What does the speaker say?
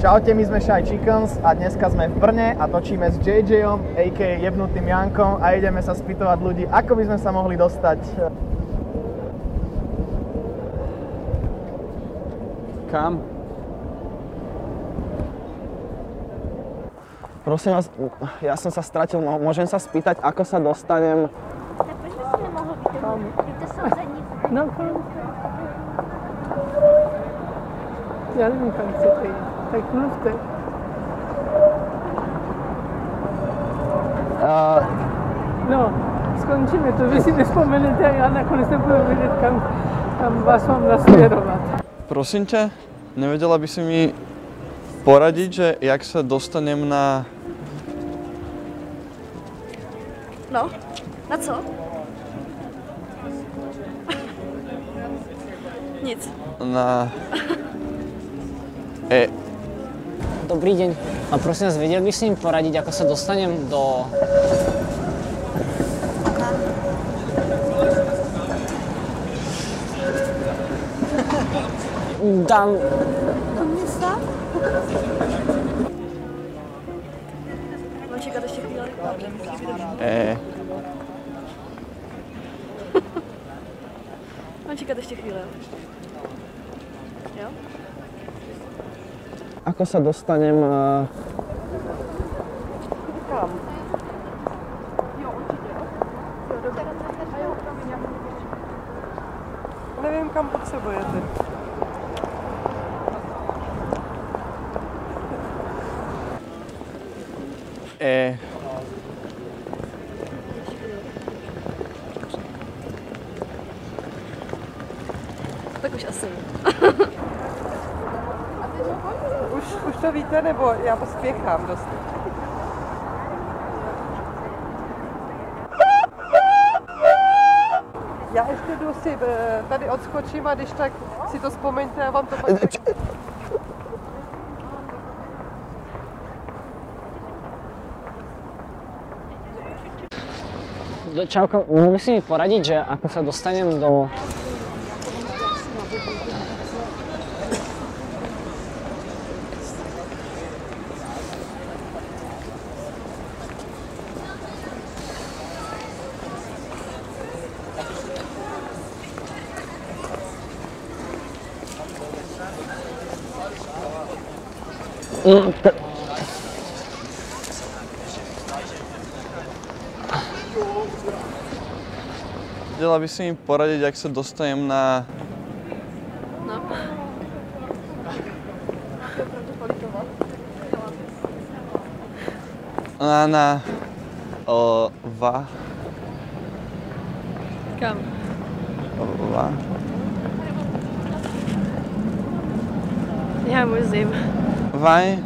Čaute, my sme Shy Chickens a dneska sme v Brne a točíme s JJom, a.k.a. jebnutým Jankom a ideme sa spýtovať ľudí, ako by sme sa mohli dostať. Kam? Prosím vás, ja som sa stratil, môžem sa spýtať, ako sa dostanem? Tak proč by si nemohl být? Víte, jsou zadní. No, já nevím, kam chcete jít. Tak mluvte. No, skončíme to, vy si nespomenete a já nakonec nebudu vědět, kam vás mám nasměrovat. Prosím ťa, nevedela by si mi poradiť, že jak sa dostanem na... No, na co? Nic. Na... Dobrý deň. A prosím vás, vedel by si mi poradiť, ako sa dostanem do... Do města? Mám čekat ještě chvíli? Mám čekat ještě chvíli, jo? Jo? Ako sa dostanem... Kam? Jo, určitě. Jo, dobře. A jo, promiň, já budu běžet. Nevím, kam potřebujete. Tak už asi. Už to víte, nebo já pospěchám dost? Já ještě jdu si tady odskočím a když tak si to vzpomeňte a vám to pak... Čauko, mohli si mi poradiť, že ako sa dostanem do... Vedela by si mi poradiť, jak sa dostanem na... No. Kam? Já musím. Vai?